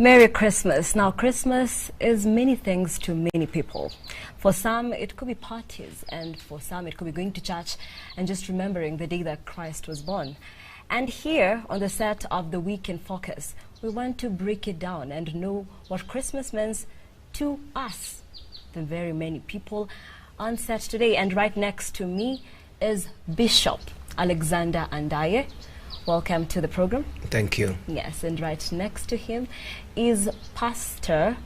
Merry Christmas. Now, Christmas is many things to many people. For some, it could be parties, and for some, it could be going to church and just remembering the day that Christ was born. And here, on the set of the Week in Focus, we want to break it down and know what Christmas means to us, the very many people on set today. And right next to me is Bishop Alexander Andaye. Welcome to the program. Thank you. Yes, and right next to him is Pastor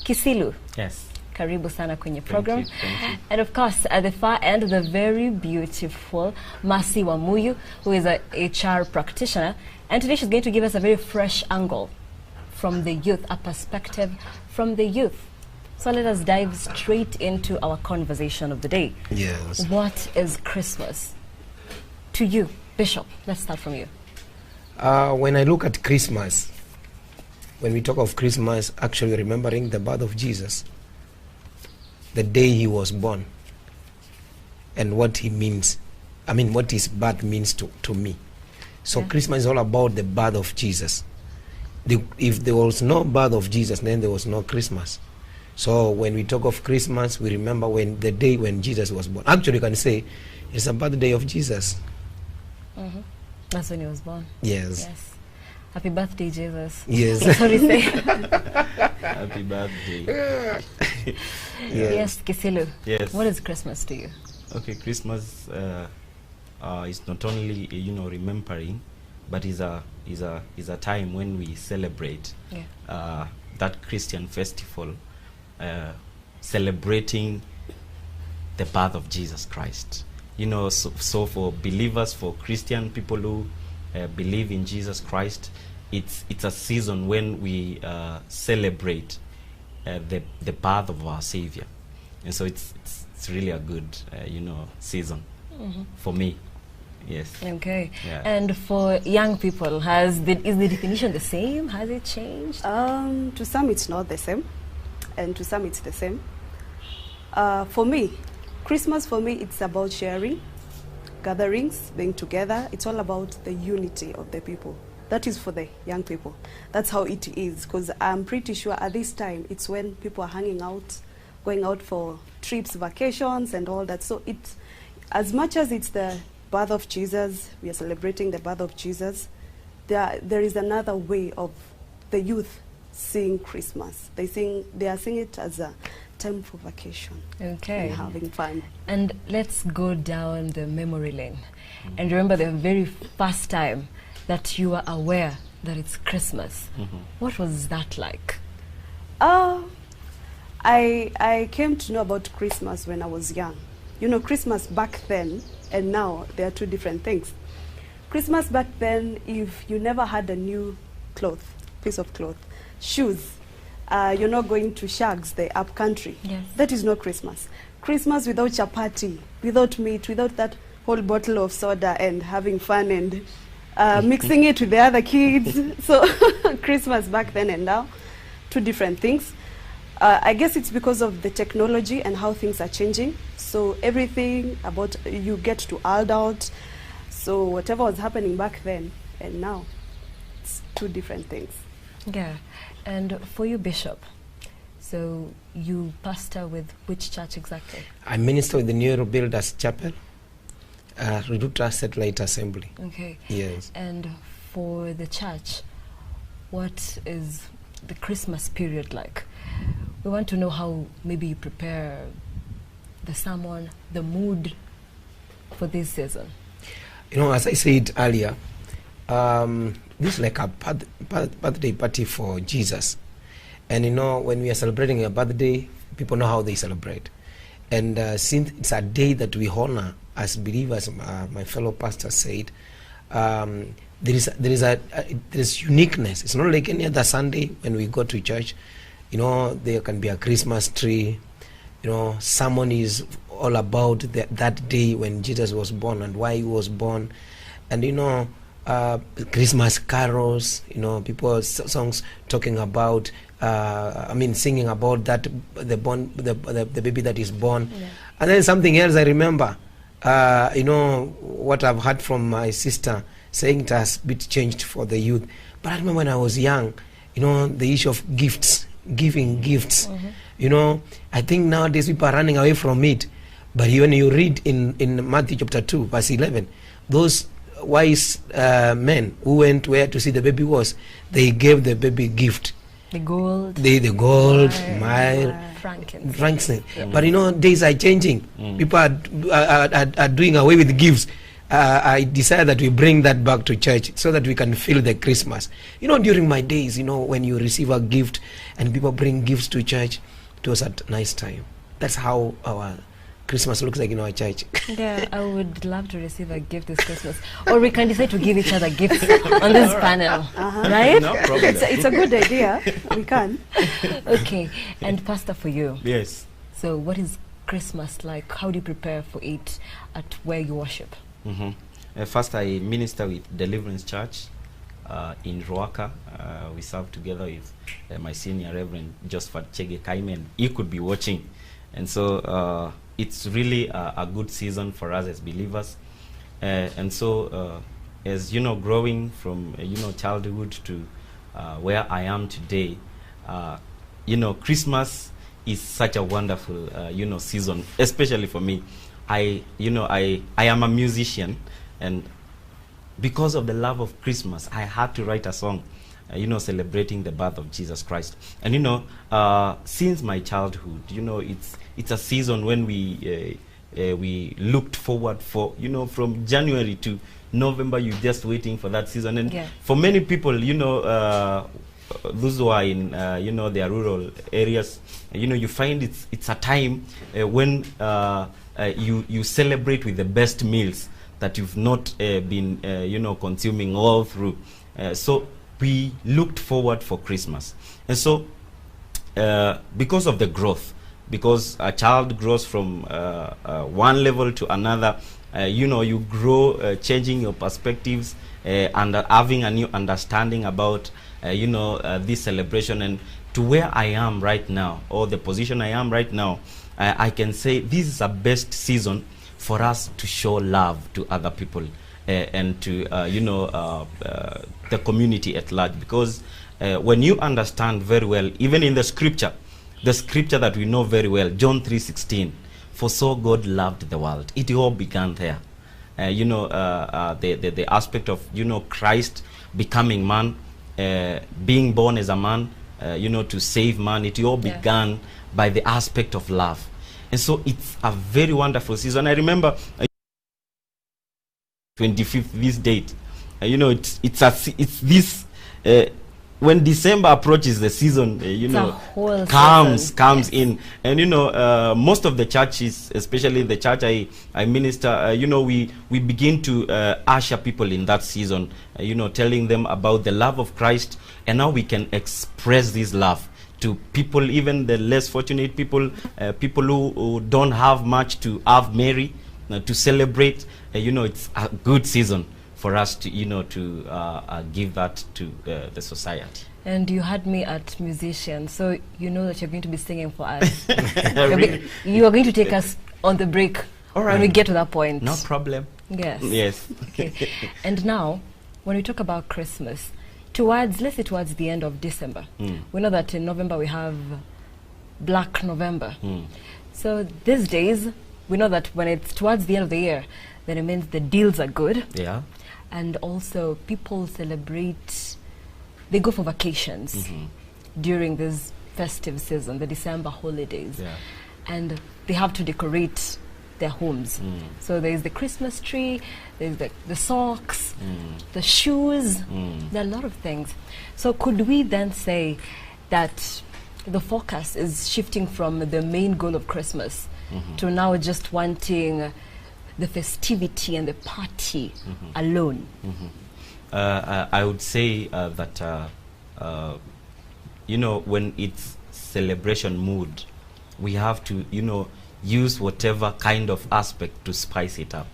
Kisilu. Yes. Karibu sana kwenye program. Thank you. And of course, at the far end, the very beautiful Mercy Wamuyu, who is a HR practitioner. And today she's going to give us a very fresh angle from the youth, a perspective from the youth. So let us dive straight into our conversation of the day. Yes. What is Christmas to you? Bishop, let's start from you. When I look at Christmas, when we talk of Christmas, actually remembering the birth of Jesus, the day he was born, and what he means, what his birth means to me. So yeah. Christmas is all about the birth of Jesus. If there was no birth of Jesus, then there was no Christmas. So when we talk of Christmas, we remember the day when Jesus was born. Actually, you can say it's the birthday of Jesus. Mm-hmm. That's when he was born. Yes. Yes. Happy birthday, Jesus. Yes. That's what we say. Happy birthday. Yes, Kisilu. Yes. What is Christmas to you? Okay, Christmas is not only remembering, but is a time when we celebrate that Christian festival, celebrating the birth of Jesus Christ. So for believers, for Christian people who believe in Jesus Christ, it's a season when we celebrate the birth of our Savior, and so it's really a good season for me. Yes. Okay. Yeah. And for young people, is the definition the same? Has it changed? To some it's not the same, and to some it's the same. For me, Christmas for me, it's about sharing, gatherings, being together. It's all about the unity of the people. That is for the young people. That's how it is, because I'm pretty sure at this time, it's when people are hanging out, going out for trips, vacations, and all that. So it's, as much as it's the birth of Jesus, we are celebrating the birth of Jesus, there is another way of the youth seeing Christmas. They are seeing it as a time for vacation. Okay. And having fun. And let's go down the memory lane and remember the very first time that you were aware that it's Christmas. What was that like? I came to know about Christmas when I was young. Christmas back then and now, they are two different things. Christmas back then, if you never had a new piece of cloth, shoes, you're not going to Shags, the up country. Yes. That is not Christmas. Christmas without chapati, without meat, without that whole bottle of soda and having fun and mixing it with the other kids. So Christmas back then and now, two different things. I guess it's because of the technology and how things are changing. So everything about you get to adult. So whatever was happening back then and now, it's two different things. Yeah. And for you, Bishop, so you pastor with which church exactly? I minister with the New Builders Chapel, Reduta Satellite Assembly. Okay. Yes. And for the church, what is the Christmas period like? We want to know how maybe you prepare the sermon, the mood for this season. As I said earlier, this is like a birthday party for Jesus. And when we are celebrating a birthday, people know how they celebrate. And since it's a day that we honor as believers, my fellow pastor said, there is uniqueness. It's not like any other Sunday when we go to church. There can be a Christmas tree. Someone is all about that day when Jesus was born and why he was born. And Christmas carols, people songs talking about, singing about that the baby that is born. Yeah. And then something else I remember, what I've heard from my sister saying it has been changed for the youth. But I remember when I was young, the issue of gifts, giving gifts. I think nowadays people are running away from it. But when you read in Matthew chapter 2, verse 11, those wise men who went where to see the baby was, they gave the baby gift. The gold. The gold, myrrh, frankincense. But days are changing. People are doing away with gifts. I decided that we bring that back to church so that we can feel the Christmas. During my days, when you receive a gift and people bring gifts to church, it was a nice time. That's how our Christmas looks like in our church. Yeah, I would love to receive a gift this Christmas. Or we can decide to give each other gifts on this panel. Right? No problem. It's a good idea. We can. Okay. And Pastor, for you. Yes. So what is Christmas like? How do you prepare for it at where you worship? First, I minister with Deliverance Church in Ruaka. We serve together with my senior Reverend Josephat Chege Kaimen. He could be watching. And so it's really a good season for us as believers. And so as growing from childhood to where I am today, Christmas is such a wonderful season, especially for me. I am a musician, and because of the love of Christmas, I had to write a song celebrating the birth of Jesus Christ. And since my childhood, it's a season when we looked forward for, from January to November, you're just waiting for that season. And for many people, those who are in their rural areas, you find it's a time when you celebrate with the best meals that you've not been consuming all through. So we looked forward for Christmas. And so because of the growth, because a child grows from one level to another, you grow, changing your perspectives and having a new understanding about this celebration. And to where I am right now, or the position I am right now, I can say this is the best season for us to show love to other people and to the community at large. Because when you understand very well, even in the scripture that we know very well, John 3:16, for so God loved the world. It all began there. The aspect of Christ becoming man, being born as a man, to save man. It all began by the aspect of love. And so it's a very wonderful season. I remember 25th, this date. It's this when December approaches, the season comes in. And most of the churches, especially the church I minister, we begin to usher people in that season, telling them about the love of Christ and how we can express this love to people, even the less fortunate people, people who don't have much to have merry, to celebrate. It's a good season for us to give that to the society. And you had me at musician, so you know that you're going to be singing for us. You are going to take us on the break when we get to that point. No problem. Yes. Okay. And now, when we talk about Christmas, let's say towards the end of December, we know that in November we have Black November. So these days, we know that when it's towards the end of the year, then it means the deals are good. Yeah. And also people celebrate, they go for vacations during this festive season, the December holidays. Yeah. And they have to decorate their homes. So there's the Christmas tree, there's the socks, the shoes, there are a lot of things. So could we then say that the focus is shifting from the main goal of Christmas to now just wanting the festivity and the party alone? I would say that when it's celebration mood, we have to use whatever kind of aspect to spice it up.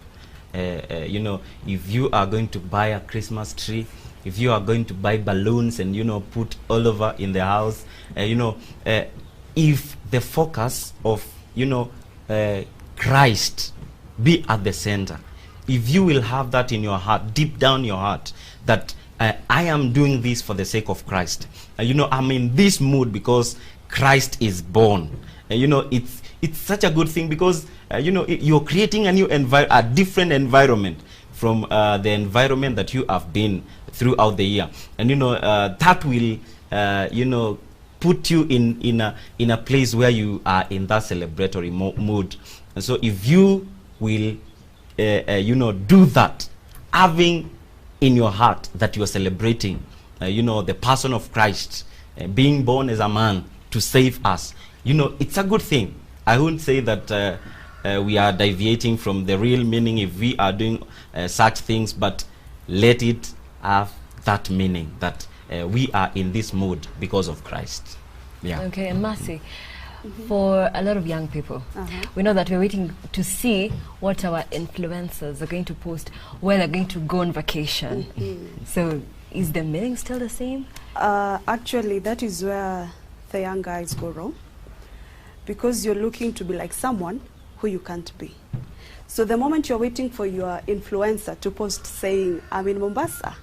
If you are going to buy a Christmas tree, if you are going to buy balloons and put all over in the house, if the focus of Christ be at the center, if you will have that in your heart, deep down your heart, that I am doing this for the sake of Christ. I'm in this mood because Christ is born. It's such a good thing because you're creating a different environment from the environment that you have been throughout the year, and that will put you in a place where you are in that celebratory mood. And so if you will do that, having in your heart that you are celebrating the person of Christ being born as a man to save us, it's a good thing. I wouldn't say that we are deviating from the real meaning if we are doing such things, but let it have that meaning that we are in this mood because of Christ. Yeah. Okay, and Mercy, for a lot of young people, we know that we're waiting to see what our influencers are going to post, where they're going to go on vacation. So is the meaning still the same? Actually, that is where the young guys go wrong, because you're looking to be like someone who you can't be. So the moment you're waiting for your influencer to post saying, I'm in Mombasa,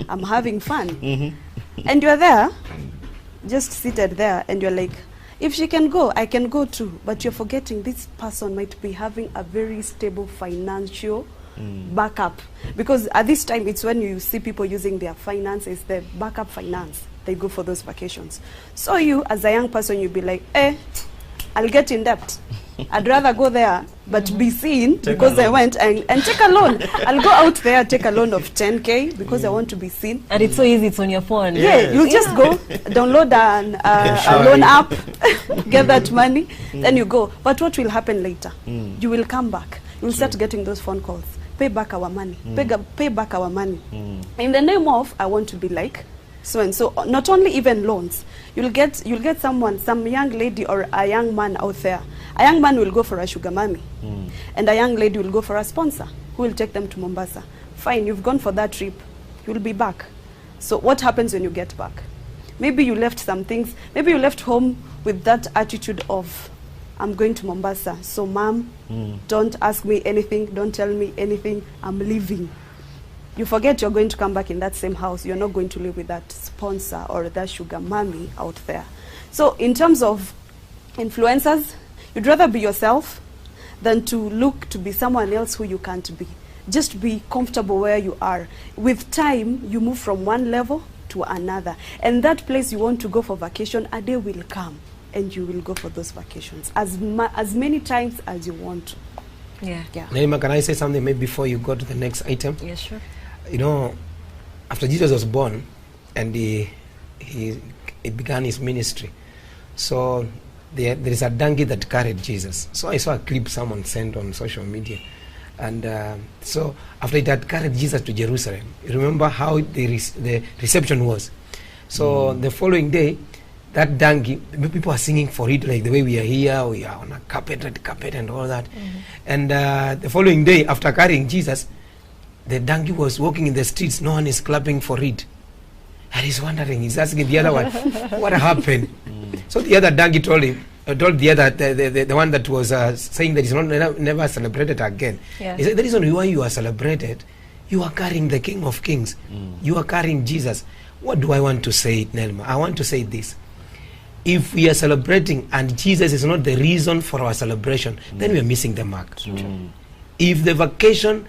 I'm having fun, and you're there, just seated there, and you're like, if she can go, I can go too. But you're forgetting this person might be having a very stable financial backup. Because at this time, it's when you see people using their finances, their backup finance, they go for those vacations. So you, as a young person, you'll be like, I'll get in debt. I'd rather go there, but be seen because I went and take a loan. I'll go out there, take a loan of 10K because I want to be seen. And it's so easy, it's on your phone. Yeah, you just go, download a loan app, get that money, then you go. But what will happen later? You will come back. You'll start getting those phone calls. Pay back our money. Pay back our money. In the name of, I want to be like so and so. Not only even loans. You'll get someone, some young lady or a young man out there. A young man will go for a sugar mommy, and a young lady will go for a sponsor who will take them to Mombasa. Fine, you've gone for that trip. You'll be back. So what happens when you get back? Maybe you left some things. Maybe you left home with that attitude of, I'm going to Mombasa. So mom, don't ask me anything. Don't tell me anything. I'm leaving. You forget you're going to come back in that same house. You're not going to live with that sponsor or that sugar mommy out there. So in terms of influencers, you'd rather be yourself than to look to be someone else who you can't be. Just be comfortable where you are. With time, you move from one level to another. And that place you want to go for vacation, a day will come and you will go for those vacations as many times as you want to. Yeah. Naima, can I say something maybe before you go to the next item? Yeah, sure. After Jesus was born and he began his ministry, so there is a donkey that carried Jesus. So I saw a clip someone sent on social media. And so after it had carried Jesus to Jerusalem, you remember how the reception was. So the following day, that donkey, people are singing for it like the way we are here, we are on a red carpet and all that. And the following day, after carrying Jesus, the donkey was walking in the streets, no one is clapping for it. And he's wondering, he's asking the other one, what happened? So the other donkey told the other, the one that was saying that he's never celebrated again. Yeah. He said, the reason why you are celebrated, you are carrying the King of Kings. You are carrying Jesus. What do I want to say, Nelma? I want to say this. If we are celebrating and Jesus is not the reason for our celebration, then we are missing the mark. If the vacation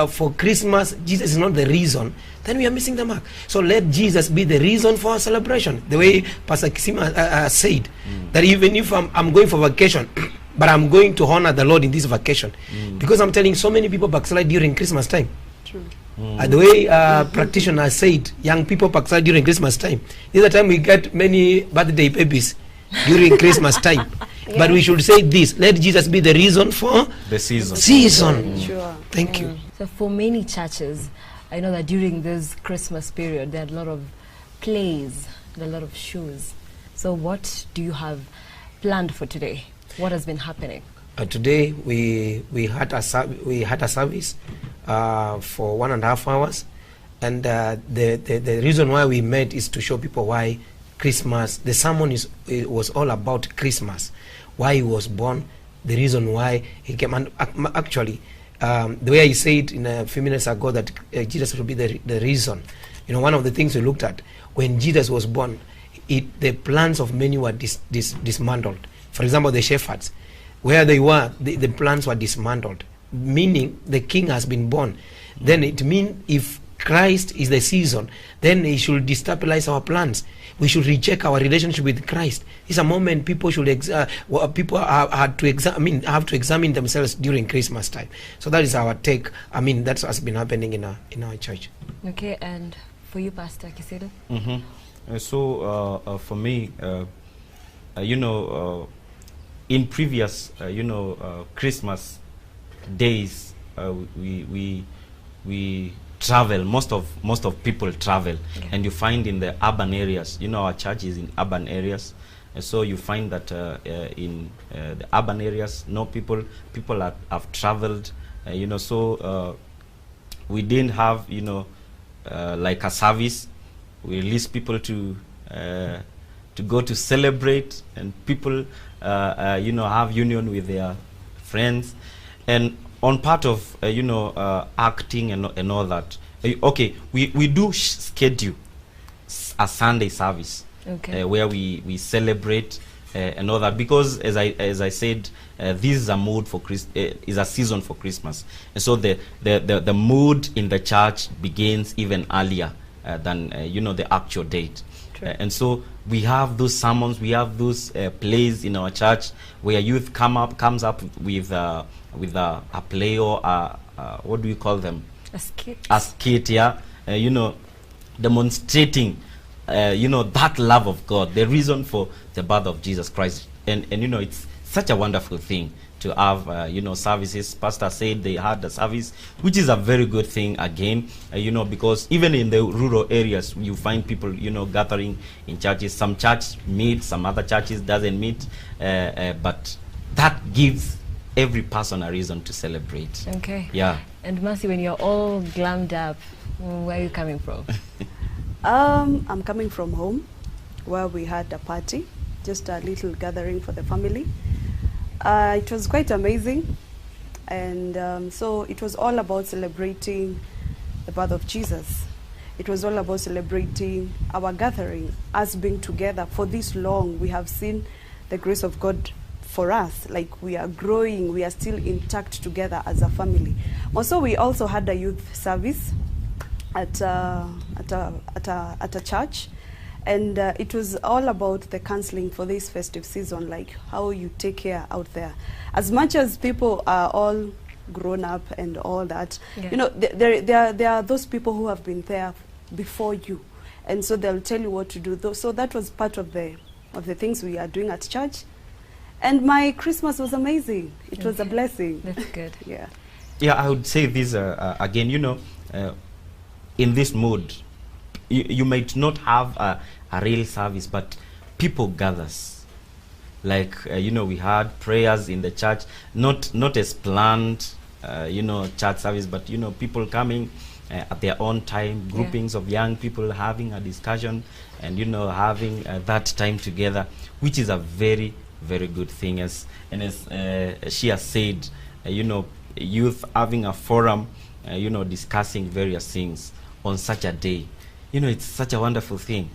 for Christmas, Jesus is not the reason, then we are missing the mark. So let Jesus be the reason for our celebration. The way Pastor Kisima said, that even if I'm going for vacation, but I'm going to honor the Lord in this vacation. Because I'm telling so many people backslide during Christmas time. True. The way practitioners said, young people backslide during Christmas time. This is the time we get many birthday babies during Christmas time. Yeah. But we should say this, let Jesus be the reason for the season. Sure. Thank you. So for many churches, I know that during this Christmas period, there are a lot of plays, and a lot of shows. So what do you have planned for today? What has been happening? Today we had a service for 1.5 hours, and the reason why we met is to show people why Christmas. The sermon was all about Christmas, why he was born, the reason why he came, and actually The way I said in a few minutes ago that Jesus will be the reason. You know, one of the things we looked at when Jesus was born, the plans of many were dismantled. For example, the shepherds, where they were, the plans were dismantled, meaning the king has been born. Then it means if Christ is the season, then he should destabilize our plans. We should recheck our relationship with Christ. It's a moment people should people have to examine themselves during Christmas time. So that is our take. I mean, that's what's been happening in our church. Okay, and for you, Pastor Kisilo? So for me, you know, in previous, you know, Christmas days, we travel. Most of people travel, and you find in the urban areas. You know, our church is in urban areas, and so you find that in the urban areas, no people have traveled. You know, so we didn't have, you know, like a service. We release people to go to celebrate, and people you know, have union with their friends, and on part of you know, acting and all that. Okay, we do schedule a Sunday service, Okay. where we celebrate and all that, because as I said, this is a mood for is a season for Christmas, and so the mood in the church begins even earlier than you know, the actual date. And so we have those sermons, we have those plays in our church where youth comes up with a play, or what do we call them? A skit. A skit, yeah. You know, demonstrating you know, that love of God, the reason for the birth of Jesus Christ. And you know, it's such a wonderful thing to have you know, services. Pastor said they had a service, which is a very good thing again, you know, because even in the rural areas you find people, you know, gathering in churches. Some church meet, some other churches doesn't meet, but that gives every person a reason to celebrate. Okay. Yeah. And Mercy, when you're all glammed up, where are you coming from? I'm coming from home, where we had a party, just a little gathering for the family. It was quite amazing, and so it was all about celebrating the birth of Jesus. It was all about celebrating our gathering, us being together for this long. We have seen the grace of God for us, like we are growing, we are still intact together as a family. Also, we also had a youth service at a church, and it was all about the counseling for this festive season, like how you take care out there. As much as people are all grown up and all that, you know, there are those people who have been there before you, and so they'll tell you what to do. So that was part of the things we are doing at church. And my Christmas was amazing. It was a blessing. That's good. Yeah. Yeah, I would say this again, you know, in this mood, you might not have a real service, but people gathers. Like, you know, we had prayers in the church, not as planned, you know, church service, but, you know, people coming at their own time, groupings of young people having a discussion and, you know, having that time together, which is a very, very good thing. As she has said, you know, youth having a forum, you know, discussing various things on such a day, you know, it's such a wonderful thing.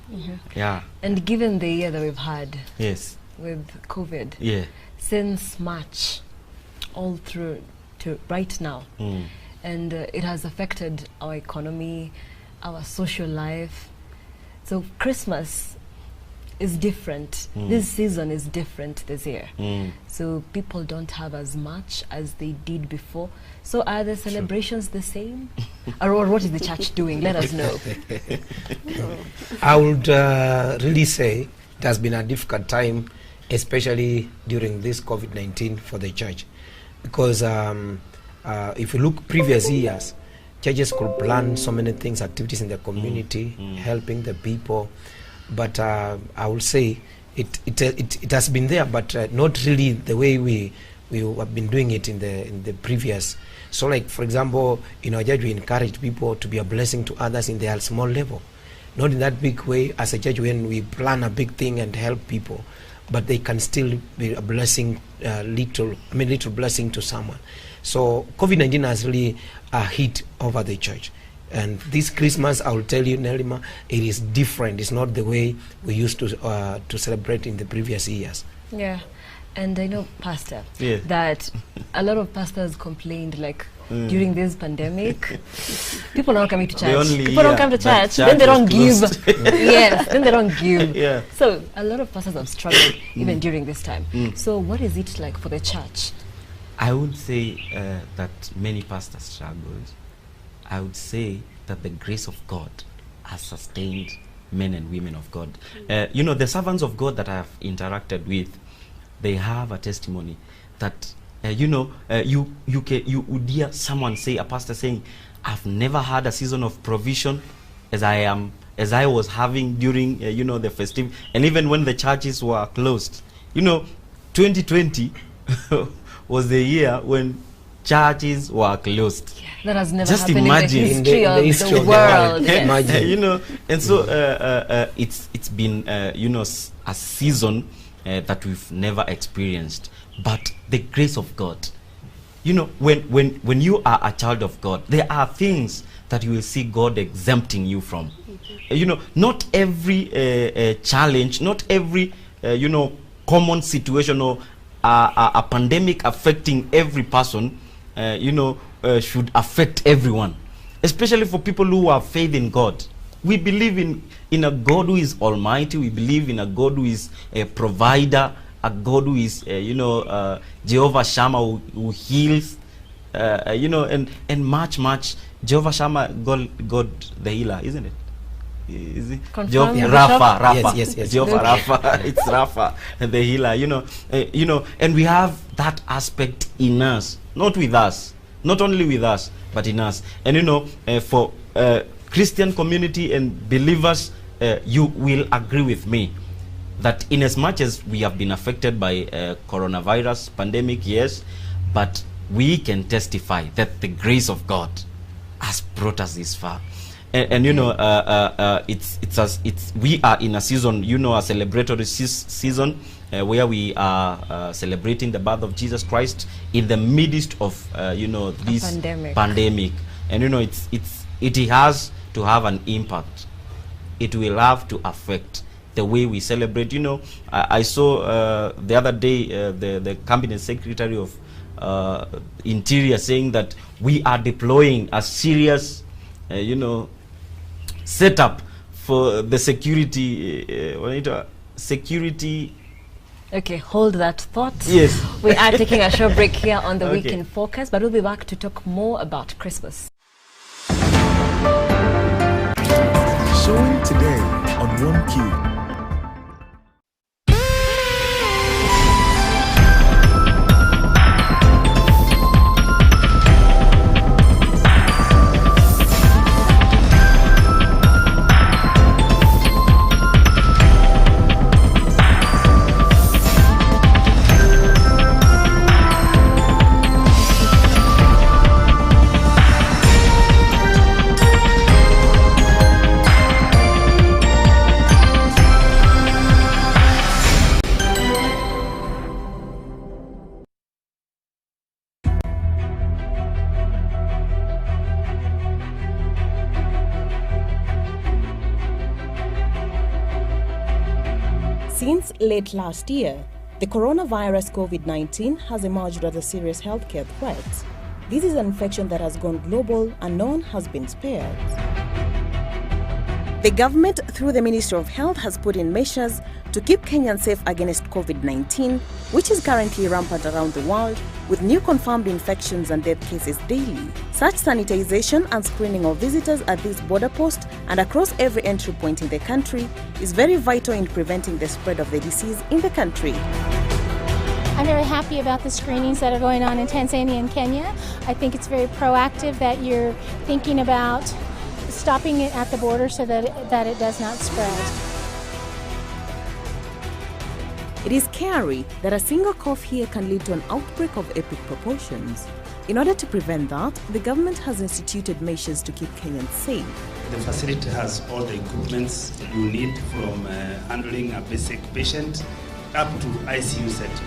Yeah. And given the year that we've had, yes, with COVID, yeah, since March all through to right now, and it has affected our economy, our social life. So Christmas is different. This season is different this year. So people don't have as much as they did before. So are the celebrations the same? Or what is the church doing? Let us know. I would really say it has been a difficult time, especially during this COVID-19 for the church. Because if you look previous years, churches could plan so many things, activities in the community, helping the people. But I would say it has been there, but not really the way we have been doing it in the previous. So, like, for example, in our church, we encourage people to be a blessing to others in their small level, not in that big way as a church when we plan a big thing and help people. but they can still be a blessing, little blessing to someone. So COVID-19 has really hit over the church. And this Christmas, I will tell you, Nelima, it is different. It's not the way we used to celebrate in the previous years. Yeah, and I know, Pastor, Yeah. that a lot of pastors complained, like, during this pandemic, people are not coming to church. People don't come to church, then they don't give. Yes, then they don't give. Yeah. So a lot of pastors have struggled even during this time. So what is it like for the church? I would say that many pastors struggled. I would say that the grace of God has sustained men and women of God. You know, the servants of God that I have interacted with, they have a testimony that, you would hear someone say, a pastor saying, I've never had a season of provision as I was having during, the festive, and even when the churches were closed. 2020 was the year when churches were closed. Yeah, that has never Just happened imagine. in the history of the world. Yes. Imagine. And so it's been a season that we've never experienced. But the grace of God, when you are a child of God, there are things that you will see God exempting you from. Not every challenge, not every common situation or a pandemic affecting every person, should affect everyone, especially for people who have faith in God. We believe in a God who is almighty. We believe in a God who is a provider, a God who is, Jehovah Shammah who heals, and much. Jehovah Shammah, God the healer, isn't it? Is it? Confirm, Rapha. Yes. Jehovah Rapha. It's Rapha, the healer. And we have that aspect in us, not only with us, but in us. And for Christian community and believers, you will agree with me that in as much as we have been affected by coronavirus pandemic, yes, but we can testify that the grace of God has brought us this far. And we are in a season, a celebratory season where we are celebrating the birth of Jesus Christ in the midst of this pandemic. And it has to have an impact. It will have to affect the way we celebrate. I saw the other day the cabinet secretary of Interior saying that we are deploying a serious setup for the security. Okay, hold that thought. Yes. We are taking a short break here on the Weekend Focus, but we'll be back to talk more about Christmas. Showing today on 1Q. Since late last year, the coronavirus COVID-19 has emerged as a serious healthcare threat. This is an infection that has gone global and no one has been spared. The government, through the Ministry of Health, has put in measures to keep Kenyans safe against COVID-19, which is currently rampant around the world, with new confirmed infections and death cases daily. Such sanitization and screening of visitors at this border post and across every entry point in the country is very vital in preventing the spread of the disease in the country. I'm very happy about the screenings that are going on in Tanzania and Kenya. I think it's very proactive that you're thinking about stopping it at the border so that it does not spread. It is scary that a single cough here can lead to an outbreak of epic proportions. In order to prevent that, the government has instituted measures to keep Kenyans safe. The facility has all the equipments you need from handling a basic patient up to ICU setting.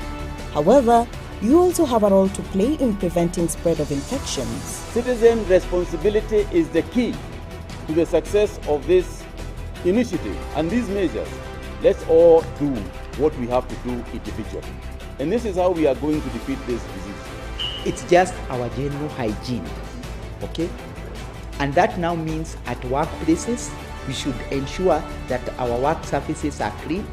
However, you also have a role to play in preventing spread of infections. Citizen responsibility is the key to the success of this initiative and these measures. Let's all do what we have to do individually. And this is how we are going to defeat this disease. It's just our general hygiene, okay? And that now means at workplaces, we should ensure that our work surfaces are clean.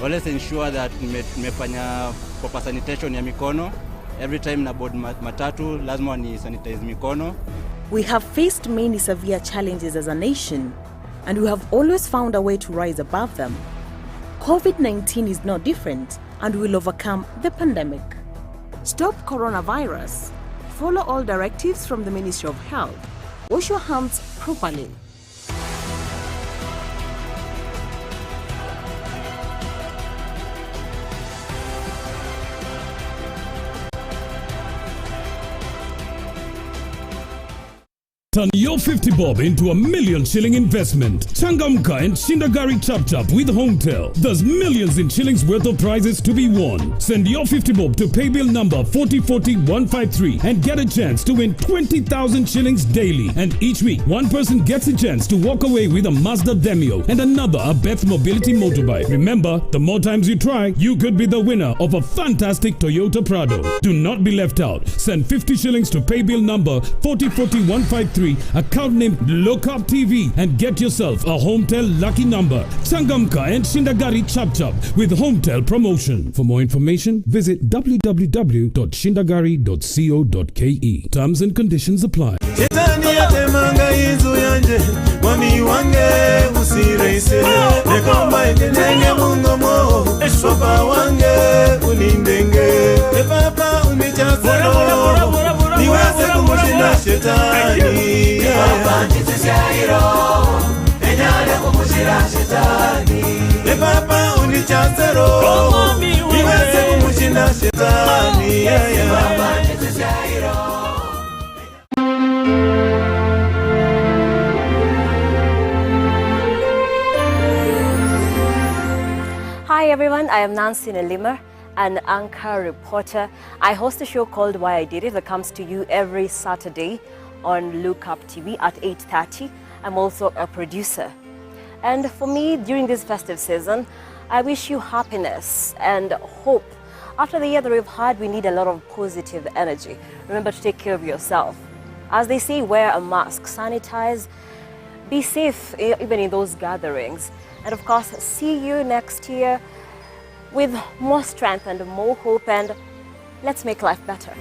Well, let's ensure that nimefanya proper sanitation ya mikono. Every time na board matatu, lazima ni sanitize mikono. We have faced many severe challenges as a nation, and we have always found a way to rise above them. COVID-19 is no different, and we will overcome the pandemic. Stop coronavirus. Follow all directives from the Ministry of Health. Wash your hands properly. Turn your 50 bob into a million shilling investment. Changamka and Shindagari Chap Chap with Hometel. There's millions in shillings worth of prizes to be won. Send your 50 bob to paybill number 404153 and get a chance to win 20,000 shillings daily. And each week, one person gets a chance to walk away with a Mazda Demio and another a Beth Mobility motorbike. Remember, the more times you try, you could be the winner of a fantastic Toyota Prado. Do not be left out. Send 50 shillings to paybill number 404153, account name Lockup TV, and get yourself a Hometel lucky number. Changamka and Shindagari Chap Chap with Hometel promotion. For more information, visit www.shindagari.co.ke. Terms and conditions apply. Niweze kumushinda shetani, Baba nitisiairo, enyale kumushira shetani. Baba unichaze roho, niweze kumushinda shetani, Baba nitisiairo. Hi everyone, I am Nancy Nelima, an anchor reporter. I host a show called Why I Did It that comes to you every Saturday on Lookup TV at 8:30. I'm also a producer. And for me, during this festive season, I wish you happiness and hope. After the year that we've had, we need a lot of positive energy. Remember to take care of yourself. As they say, wear a mask, sanitize, be safe even in those gatherings. And of course, see you next year with more strength and more hope, and let's make life better.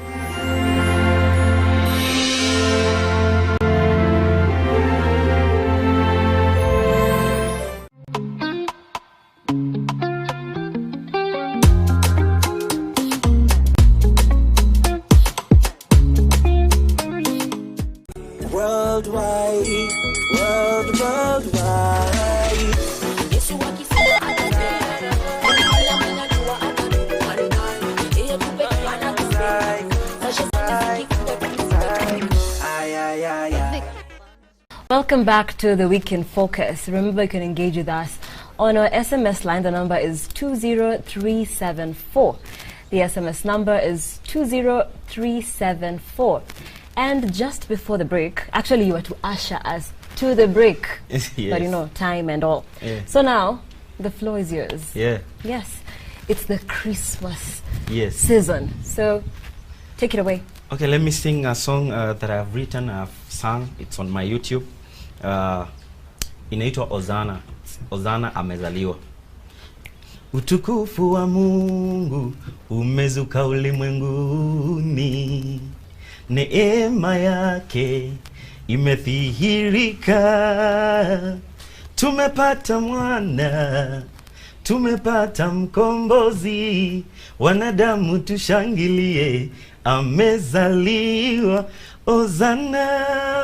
Worldwide, worldwide. Welcome back to the Weekend Focus. Remember, you can engage with us on our SMS line. The number is 20374. The SMS number is 20374. And just before the break, actually you were to usher us to the break. Yes. But you know, time and all. Yeah. So now, the floor is yours. Yeah. Yes. It's the Christmas season. So, take it away. Okay, let me sing a song that I've written, I've sung. It's on my YouTube. Inaitwa Ozana. Ozana amezaliwa. Utukufu wa Mungu umezuka ulimwenguni, neema yake imethihirika. Tumepata mwana, tumepata mkombozi, wanadamu tushangilie, amezaliwa. Ozana,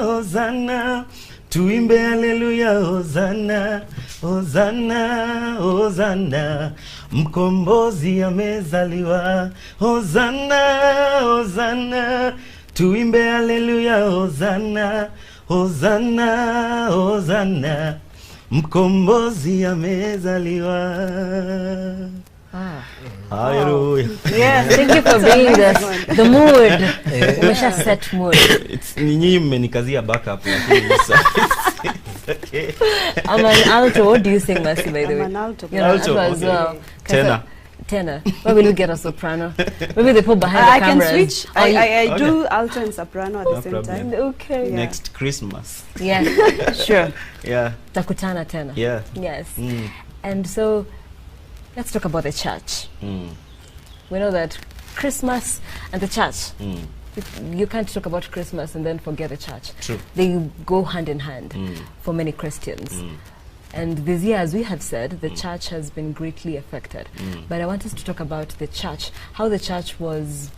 Ozana, tuimbe haleluya. Ozana, Ozana, Ozana, mkombozi amezaliwa. Ozana, Ozana, tuimbe haleluya. Ozana, Ozana, Ozana, mkombozi amezaliwa. Hallelujah. Yes, thank you for being the mood. Umesha set mood. It's nyinyi mmenikazia backup lakini it's okay. I'm an alto. What do you sing, Mercy, by the way? I'm an alto. You're an Alto, alto as okay. well. Tenor. Tenor. Why will you get a soprano? Maybe they put behind the I can cameras. switch. Oh, you- I do alto and soprano at No the same problem. time. Okay. Yeah. Next Christmas. Yeah, sure. Yeah. Takutana tena. Yeah. Yes. Mm. And so, let's talk about the church. Mm. We know that Christmas and the church, Mm. you can't talk about Christmas and then forget the church. True. They go hand in hand Mm. for many Christians. Mm. And this year, as we had said, the church has been greatly affected. Mm. But I want us to talk about the church, how the church was,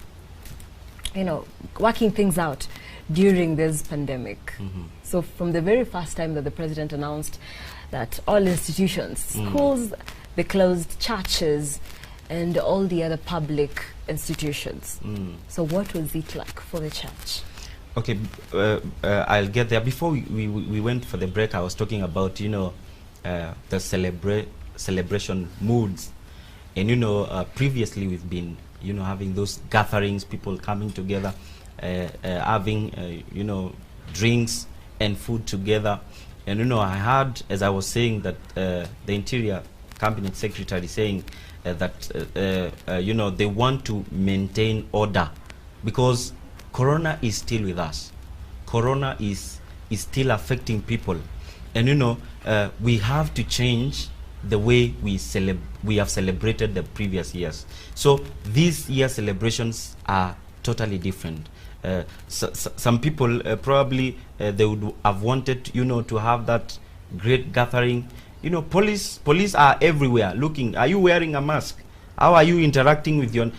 working things out during this pandemic. Mhm. So from the very first time that the president announced that all institutions, schools, they closed, churches, and all the other public institutions. Mm. So what was it like for the church? Okay, I'll get there. Before we went for the break, I was talking about, the celebration moods. And, previously we've been, having those gatherings, people coming together, having, drinks and food together. And, I heard, as I was saying, that the Interior Cabinet Secretary saying that, they want to maintain order because Corona is still with us. Corona is still affecting people. And, we have to change the way we have celebrated the previous years. So these year celebrations are totally different. Some people probably they would have wanted, to have that great gathering. Police are everywhere looking. Are you wearing a mask? How are you interacting with your?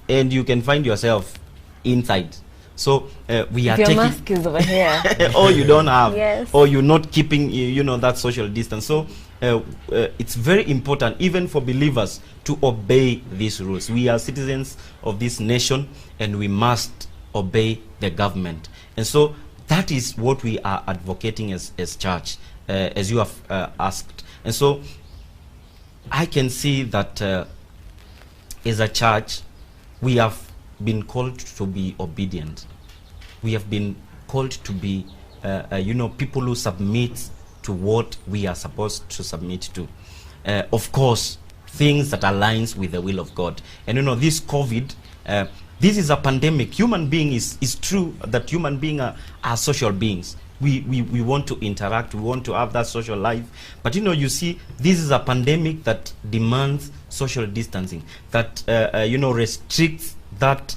And you can find yourself inside. So we are Your taking. mask is over here. Or you don't have. Yes. Or you're not keeping, that social distance. So it's very important, even for believers, to obey these rules. We are citizens of this nation, and we must obey the government. And so that is what we are advocating as church, as you have asked. And so I can see that as a church, we have been called to be obedient. We have been called to be, people who submit to what we are supposed to submit to. Of course, things that aligns with the will of God. And this COVID, this is a pandemic. Human being is true that human beings are social beings. We want to interact, we want to have that social life. But you see, this is a pandemic that demands social distancing, that restricts that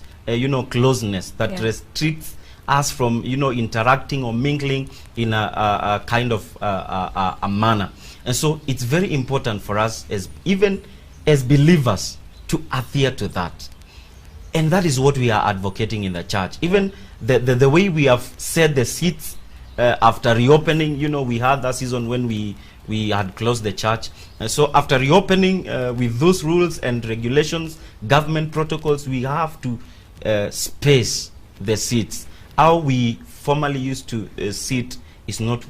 closeness, that restricts us from interacting or mingling in a kind of a manner. And so it's very important for us even as believers to adhere to that. And that is what we are advocating in the church. Even the way we have set the seats after reopening, we had that season when we had closed the church. And so after reopening with those rules and regulations, government protocols, we have to space the seats. How we formerly used to sit is not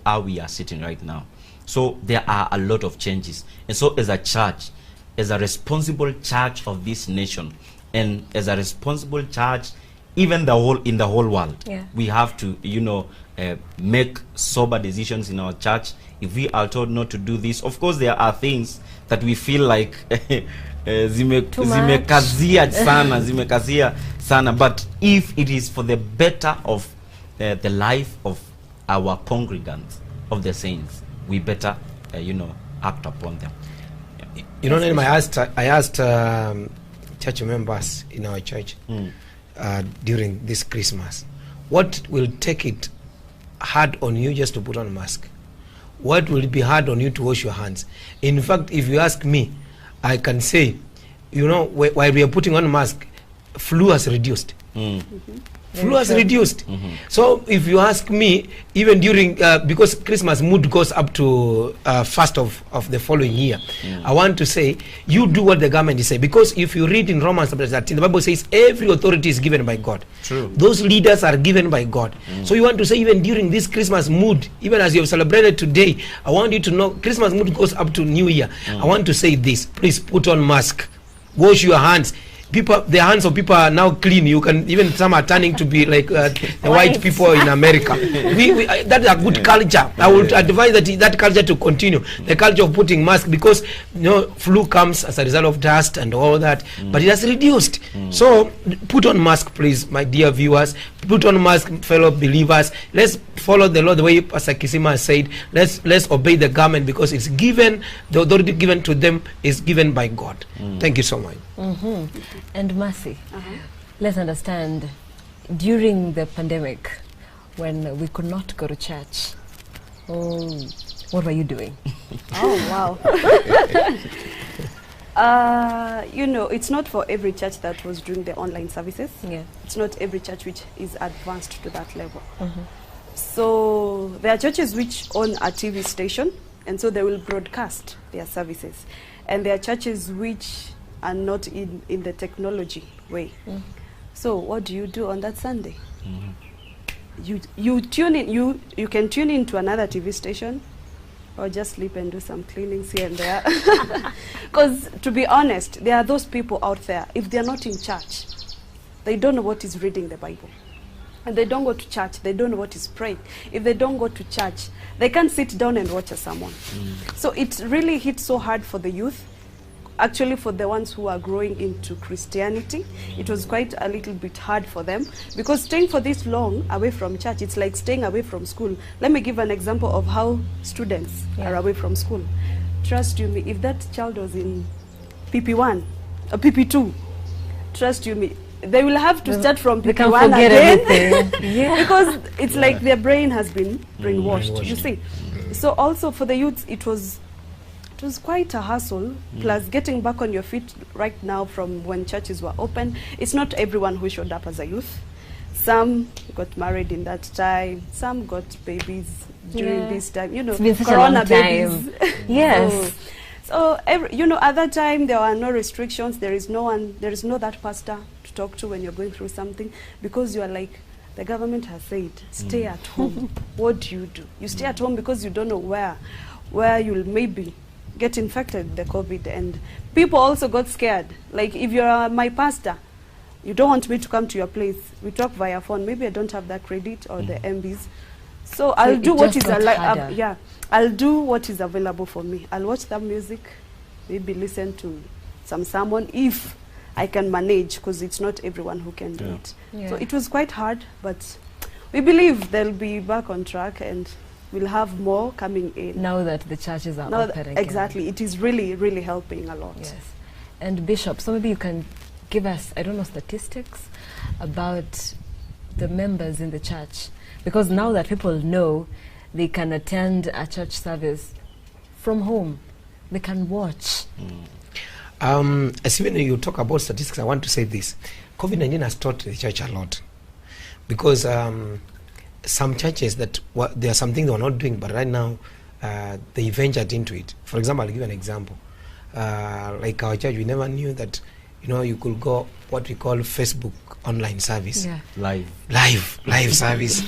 how we are sitting right now. So there are a lot of changes. And so as a church, as a responsible church of this nation, and as a responsible church, even in the whole world, we have to, make sober decisions in our church. If we are told not to do this, of course there are things that we feel like zimekazia sana, but if it is for the better of the life of our congregants, of the saints, we better act upon them. I asked church members in our church during this Christmas, what will take it hard on you just to put on a mask? What will it be hard on you to wash your hands? In fact, if you ask me, I can say, while we are putting on a mask, flu has reduced. Flu has reduced. So if you ask me, even during, because Christmas mood goes up to 1st of the following year, I want to say, you do what the government is saying. Because if you read in Romans chapter 13, the Bible says every authority is given by God. True. Those leaders are given by God. So you want to say, even during this Christmas mood, even as you have celebrated today, I want you to know, Christmas mood goes up to New Year. I want to say this, please put on mask, wash your hands. People, the hands of people are now clean. You can, even some are turning to be like the white people in America. That's a good culture. I would advise that culture to continue. The culture of putting mask, because flu comes as a result of dust and all that, but it has reduced. So put on mask, please, my dear viewers. Put on mask, fellow believers. Let's follow the Lord the way Pastor Kisima said. Let's obey the government, because it's given, the authority given to them is given by God. Thank you so much. And Mercy, let's understand, during the pandemic, when we could not go to church, what were you doing? Oh, wow. It's not for every church that was doing the online services. Yeah. It's not every church which is advanced to that level. So there are churches which own a TV station, and so they will broadcast their services. And there are churches which are not in the technology way. So what do you do on that Sunday? You tune in. You can tune into another TV station, or just sleep and do some cleanings here and there. Because to be honest, there are those people out there, if they're not in church, they don't know what is reading the Bible. And they don't go to church, they don't know what is praying. If they don't go to church, they can't sit down and watch a sermon. So it really hits so hard for the youth. Actually, for the ones who are growing into Christianity, it was quite a little bit hard for them, because staying for this long away from church, it's like staying away from school. Let me give an example of how students are away from school. Trust you me, if that child was in PP1 or PP2, trust you me, they will have to start from PP1 again. Because it's like their brain has been brainwashed, you see. So also for the youths, it was quite a hassle, plus getting back on your feet right now from when churches were open. It's not everyone who showed up as a youth. Some got married in that time, some got babies during this time, It's been such Corona a long time. babies. Yes. So at that time there were no restrictions. There is no that pastor to talk to when you're going through something, because you are like, the government has said, stay at home. What do? You stay at home because you don't know where you'll maybe get infected with the COVID. And people also got scared. Like, if you're my pastor, you don't want me to come to your place. We talk via phone. Maybe I don't have that credit or the MBs. So I'll do what is I'll do what is available for me. I'll watch that music, maybe listen to some sermon if I can manage, because it's not everyone who can do it. So it was quite hard, but we believe they'll be back on track, and we'll have more coming in. Now that the churches are open again. Exactly. It is really, really helping a lot. Yes. And Bishop, so maybe you can give us, I don't know, statistics about the members in the church. Because now that people know they can attend a church service from home, they can watch. As even you talk about statistics, I want to say this. COVID-19 has taught the church a lot. Because some churches there are some things they were not doing, but right now they ventured into it. For example, I'll give you an example. Like our church, we never knew that you could go what we call Facebook online service. Live service.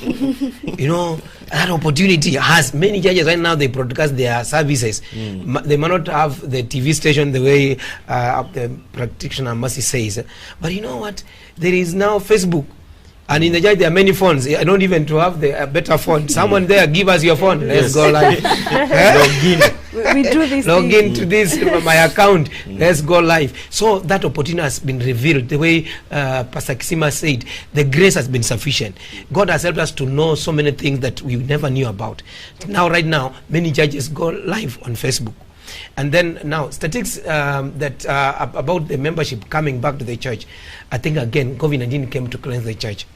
That opportunity has many churches right now. They broadcast their services. They might not have the TV station the way the practitioner Mercy says, but you know what? There is now Facebook. And in the church there are many phones. I don't even to have the better phone. Someone there, give us your phone. Let's go live. Log in. We do this. Log into this my account. Let's go live. So that opportunity has been revealed. The way Pastor Kisima said, the grace has been sufficient. God has helped us to know so many things that we never knew about. Right now, many churches go live on Facebook. And then now, statistics that about the membership coming back to the church, I think again, COVID-19 came to cleanse the church.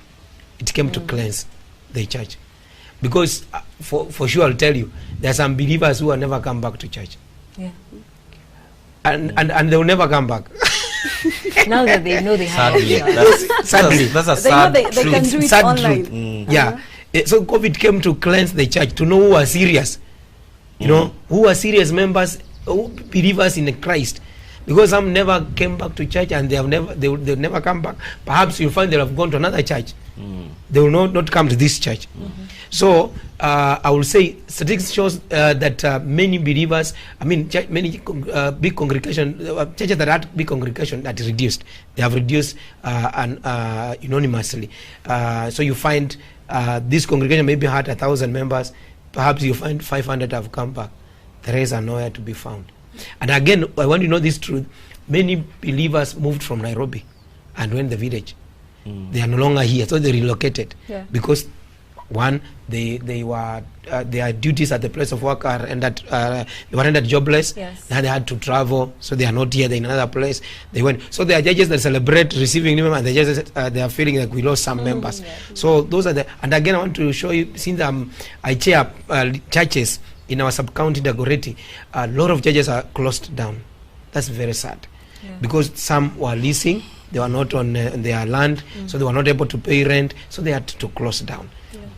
It came to cleanse the church. Because for sure, I'll tell you, there are some believers who will never come back to church. Yeah. And they will never come back. Now that they know they have Sadly, options. that's a They know sad they truth. can do it Sad online. truth. Yeah. So COVID came to cleanse the church, to know who are serious. You know, who are serious members, who believers in Christ. Because some never came back to church and they'll never come back. Perhaps you'll find they have gone to another church. They will not come to this church. So I will say statistics shows that many believers, many big congregation, churches that had big congregation that reduced. They have reduced anonymously. So you find this congregation maybe had 1,000 members. Perhaps you find 500 have come back. The rest are nowhere to be found. And again, I want you to know this truth. Many believers moved from Nairobi and went to the village. They are no longer here, so they relocated. Because one, they were their duties at the place of work are ended, they were rendered jobless. Now they had to travel, so they are not here. They're in another place. They went. So there are judges that celebrate receiving new members, and the judges they are feeling like we lost some members. So those are the. And again, I want to show you, since I chair churches in our sub-county Dagoretti, a lot of churches are closed down. That's very sad, because some were leasing. They were not on their land, so they were not able to pay rent, so they had to close down.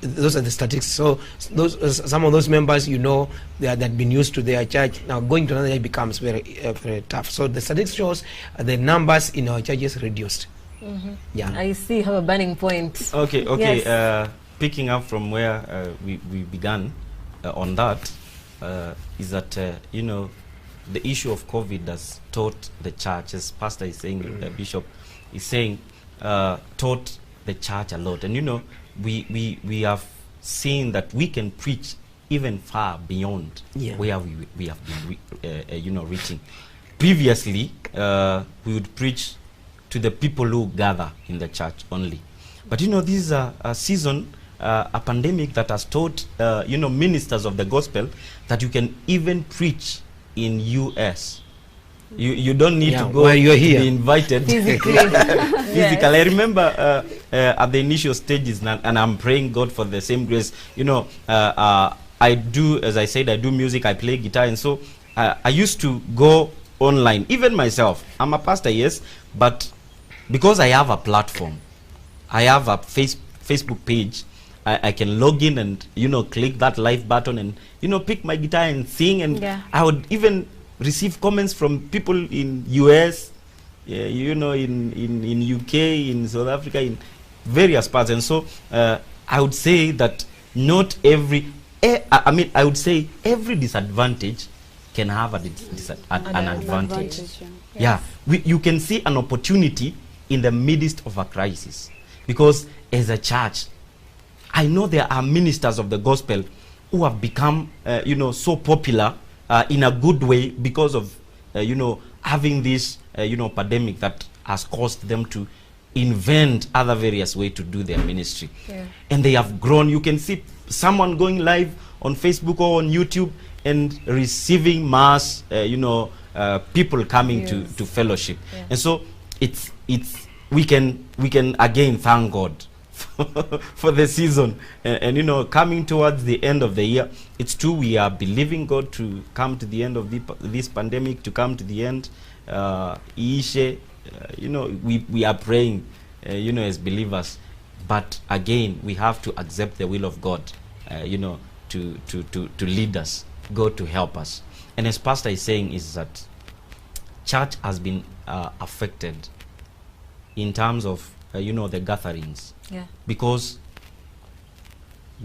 Those are the statistics. So those some of those members, they had been used to their church. Now going to another church becomes very very tough. So the statistics shows the numbers in our churches reduced. Yeah, I see you have a burning point. Okay. Yes. Picking up from where we began on that, is that the issue of COVID has taught the church, as Pastor is saying, Bishop is saying, taught the church a lot. And we have seen that we can preach even far beyond where we have been reaching. Previously, we would preach to the people who gather in the church only. But this is a season, a pandemic that has taught ministers of the gospel that you can even preach in US. You don't need to go while you're to here. be invited physically. I remember at the initial stages, and I'm praying God for the same grace. I do, as I said, I do music, I play guitar, and so I used to go online. Even myself, I'm a pastor, yes, but because I have a platform, I have a Facebook page, I can log in and click that live button and pick my guitar and sing, and I would even receive comments from people in US, in UK, in South Africa, in various parts. And so I would say that not every I would say every disadvantage can have an advantage. You can see an opportunity in the midst of a crisis, because as a church, I know there are ministers of the gospel who have become, so popular in a good way because of, having this, pandemic that has caused them to invent other various ways to do their ministry. And they have grown. You can see someone going live on Facebook or on YouTube and receiving mass, people coming to fellowship. And so we can again thank God for the season, and coming towards the end of the year. It's true, we are believing God to come to the end of this pandemic, to come to the end. We are praying, as believers, but again we have to accept the will of God, to lead us, God to help us. And as Pastor is saying, is that church has been affected in terms of the gatherings. Because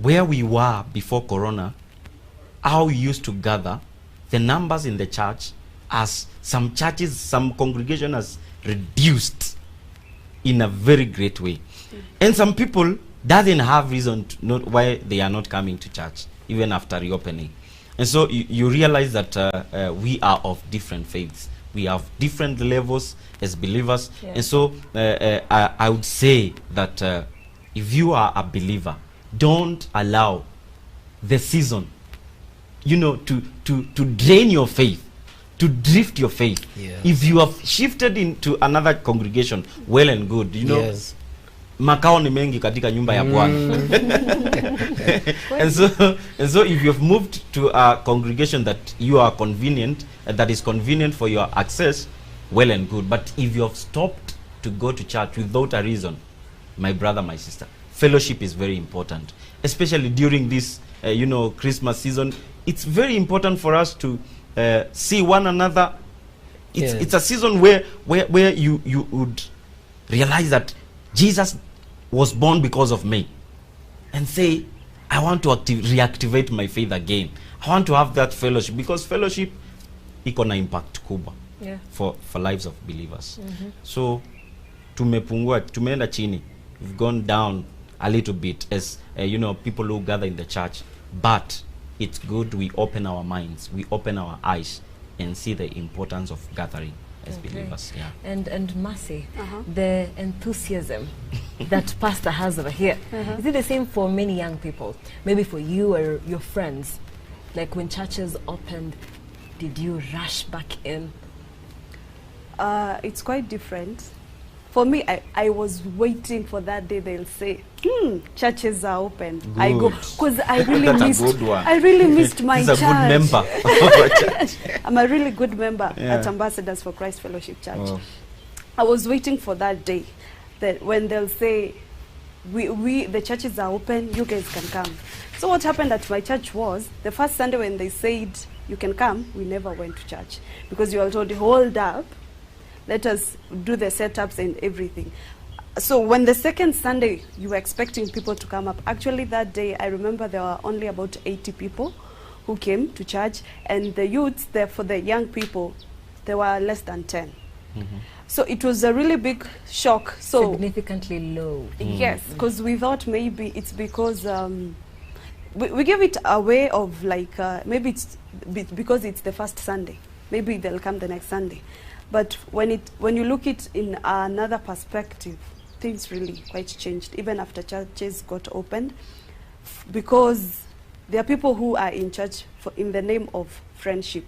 where we were before Corona, how we used to gather, the numbers in the church, as some churches, some congregation has reduced in a very great way. And some people doesn't have reason to know why they are not coming to church, even after reopening. And so you realize that we are of different faiths. We have different levels as believers. And so I would say that if you are a believer, don't allow the season, to drain your faith, to drift your faith. If you have shifted into another congregation, well and good. Makao ni mengi katika nyumba ya Bwana. And so if you have moved to a congregation that you are convenient, that is convenient for your access, well and good. But if you have stopped to go to church without a reason, my brother, my sister, fellowship is very important, especially during this Christmas season. It's very important for us to see one another. It's a season where you would realize that Jesus was born because of me, and say, I want to reactivate my faith again. I want to have that fellowship, because fellowship iko na impact kubwa for lives of believers. So tumeenda chini, we've gone down a little bit as people who gather in the church, but it's good we open our minds, we open our eyes and see the importance of gathering as believers. And Mercy, the enthusiasm that pastor has over here, is it the same for many young people? Maybe for you or your friends, like when churches opened, did you rush back in? It's quite different. For me, I was waiting for that day they'll say, churches are open. Good. I go, because I really missed my church. He's a good member of our church. I'm a really good member at Ambassadors for Christ Fellowship Church. Oh. I was waiting for that day, that when they'll say, the churches are open, you guys can come. So what happened at my church was, the first Sunday when they said, you can come, we never went to church. Because you were told, hold up, let us do the setups and everything. So when the second Sunday, you were expecting people to come up. Actually, that day, I remember there were only about 80 people who came to church. And the youths, there for the young people, there were less than 10. So it was a really big shock. So significantly low. Yes, because we thought maybe it's because we gave it a way of like, maybe it's because it's the first Sunday. Maybe they'll come the next Sunday. But when you look it in another perspective, things really quite changed, even after churches got opened, because there are people who are in church in the name of friendship.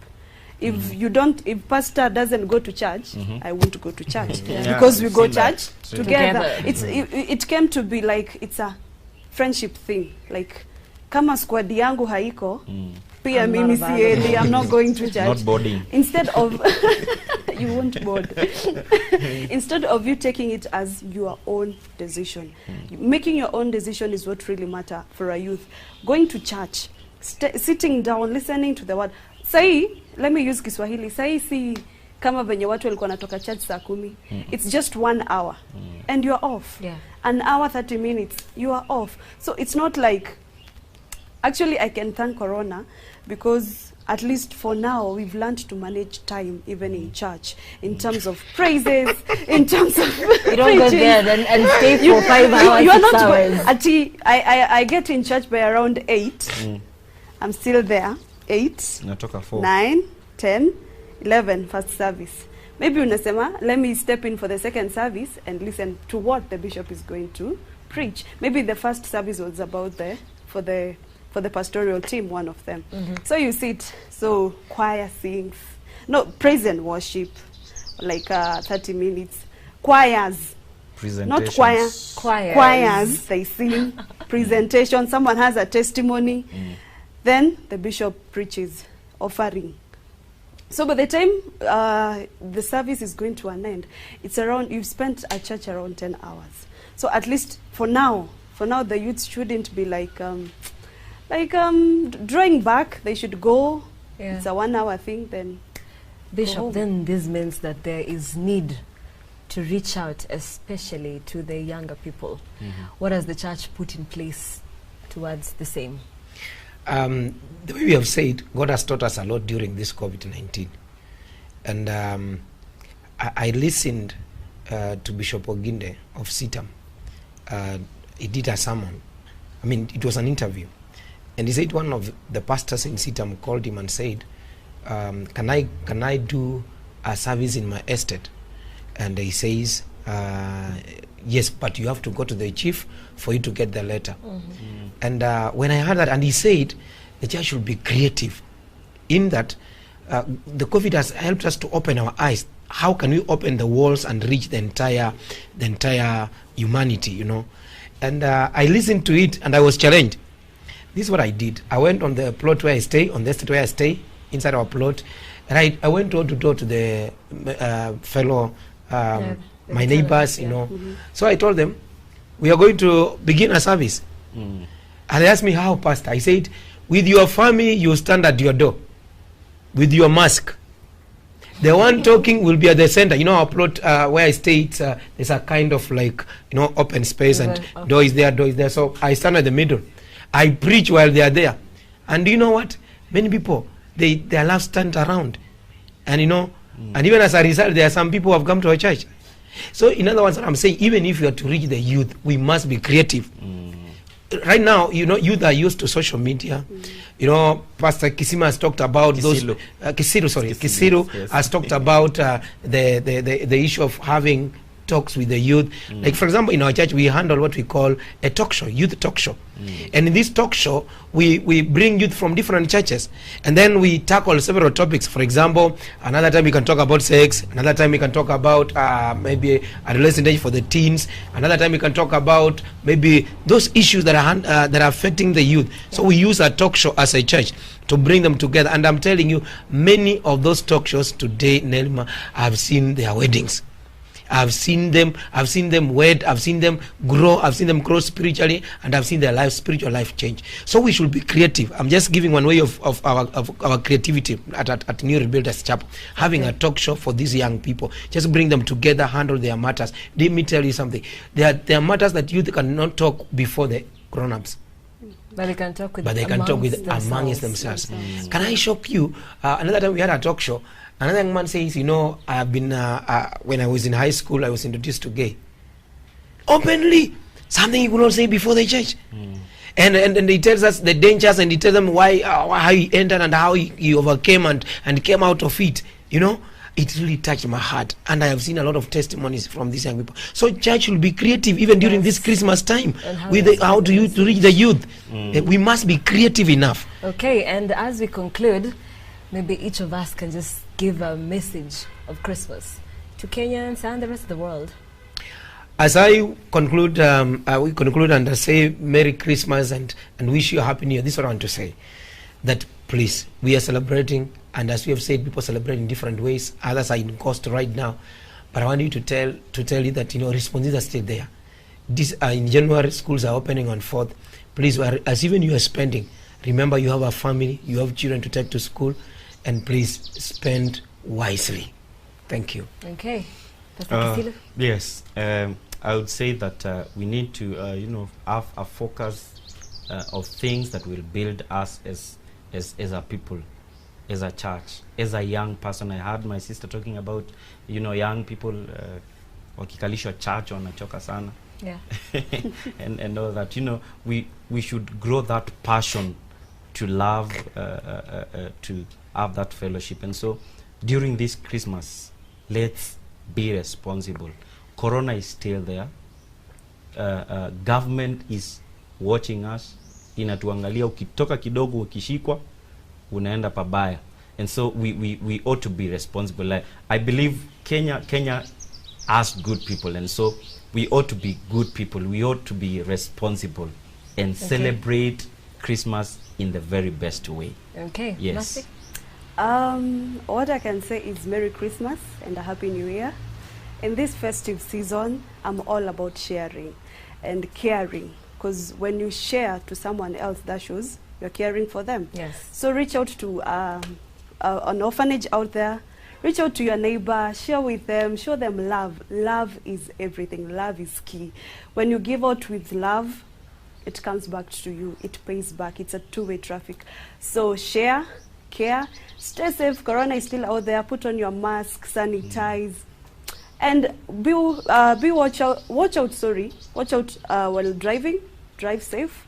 If pastor doesn't go to church, I won't go to church because we go church together. It came to be like it's a friendship thing. Like, kama squad yangu haiko, pia mimi siendi, I'm not going to church. Not boarding. Instead of you won't board. Instead of you taking it as your own decision, making your own decision is what really matter for a youth. Going to church, sitting down, listening to the word. Sai, let me use Kiswahili. Sai si kama venye watu walikuwa natoka church saa 10. It's just 1 hour and you're off. An hour 30 minutes, you are off. So it's not like, actually I can thank Corona, because at least for now we've learned to manage time even in church, in terms of praises, in terms of you don't go there and stay for 5 hours. You are not hours. I get in church by around 8. I'm still there. 8, 9, 10, 11 first service. Maybe unasema, let me step in for the second service and listen to what the bishop is going to preach. Maybe the first service was about for the pastoral team, one of them. So you sit, so choir sings, no, praise and worship, like 30 minutes. Choirs, not choir, choirs, they sing, presentation, someone has a testimony. Then the bishop preaches, offering. So by the time the service is going to an end, it's around, you've spent at church around 10 hours. So at least for now the youths shouldn't be like drawing back. They should go. It's a 1 hour thing, then Bishop, then this means that there is need to reach out, especially to the younger people. What has the church put in place towards the same? The way we have said, God has taught us a lot during this COVID-19. And I listened to Bishop Oginde of CITAM. He did a sermon. I mean, it was an interview. And he said one of the pastors in CITAM called him and said, can I do a service in my estate? And he says, yes, but you have to go to the chief for you to get the letter. And when I heard that, and he said, the church should be creative in that the COVID has helped us to open our eyes. How can we open the walls and reach the entire humanity, you know? And I listened to it and I was challenged. This is what I did. I went on the plot where I stay, on the estate where I stay, inside our plot. Right, I went door to door to the fellow, my neighbors, you know. So I told them, we are going to begin a service. And they asked me, how, Pastor? I said, with your family, you stand at your door with your mask. The one talking will be at the center. You know, our plot where I stay, there's a kind of like, you know, open space, and door is there. So I stand at the middle. I preach while they are there. And you know what? Many people, they love stand around. And you know, and even as a result, there are some people who have come to our church. So in other words, I'm saying, even if you are to reach the youth, we must be creative. Right now, you know, youth are used to social media. You know, Pastor Kisima has talked about Kisilu has talked about the issue of having talks with the youth. Like, for example, in our church, we handle what we call a talk show, youth talk show. And in this talk show, we bring youth from different churches, and then we tackle several topics. For example, another time we can talk about sex, another time we can talk about maybe adolescent age for the teens, another time we can talk about maybe those issues that are affecting the youth. So we use a talk show as a church to bring them together. And I'm telling you, many of those talk shows today, Nelma, I've seen their weddings. I've seen them wed, I've seen them grow spiritually, and I've seen their spiritual life change. So we should be creative. I'm just giving one way of our creativity at New Rebuilders Chapel, having a talk show for these young people. Just bring them together, handle their matters. Let me tell you something. There are matters that youth cannot talk before the grown-ups. But they can talk with amongst themselves. Can I shock you? Another time we had a talk show. Another young man says, you know, I have been, when I was in high school, I was introduced to gay. Openly, something he could not say before the church. And he tells us the dangers, and he tells them how he entered and how he overcame and came out of it. You know, it really touched my heart. And I have seen a lot of testimonies from these young people. So church will be creative even during this Christmas time. With how to reach the youth. We must be creative enough. Okay, and as we conclude, maybe each of us can just give a message of Christmas to Kenyans and the rest of the world. As I conclude, we conclude and say Merry Christmas and wish you a Happy New Year. This is what I want to say. That please, we are celebrating, and as we have said, people celebrate in different ways. Others are in cost right now. But I want you to tell you that, you know, responses are still there. This in January, schools are opening on 4th. Please, as even you are spending, remember you have a family, you have children to take to school, and please spend wisely. Thank you. Okay. Pastor yes, I would say that we need to, you know, have a focus of things that will build us as a people, as a church, as a young person. I heard my sister talking about, you know, young people wakikalishwa church wanachoka sana. Yeah. and all that. You know, we should grow that passion to love, to have that fellowship. And so during this Christmas, let's be responsible. Corona is still there. Government is watching us. Inatuangalia, ukitoka kidogo ukishikwa unaenda pabaya. And so we ought to be responsible. Like, I believe Kenya has good people, and so we ought to be good people. We ought to be responsible and celebrate Christmas in the very best way. Okay. Yes. What I can say is Merry Christmas and a Happy New Year. In this festive season, I'm all about sharing and caring, because when you share to someone else, that shows you're caring for them. Yes. So reach out to an orphanage out there. Reach out to your neighbor, share with them, show them love. Love is everything. Love is key. When you give out with love, it comes back to you. It pays back. It's a two-way traffic. So share, care, stay safe. Corona is still out there. Put on your mask, sanitize, and watch out while driving. Drive safe.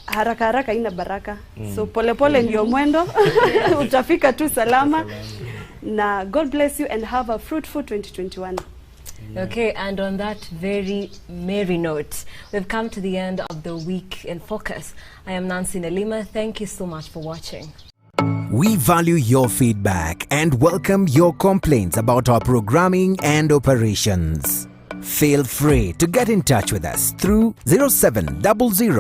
Haraka haraka ina baraka. So pole pole ndio mwendo. Utafika tu salama. Na God bless you and have a fruitful 2021. Okay, and on that very merry note, we've come to the end of the week in focus. I am Nancy Nalima. Thank you so much for watching. We value your feedback and welcome your complaints about our programming and operations. Feel free to get in touch with us through 0700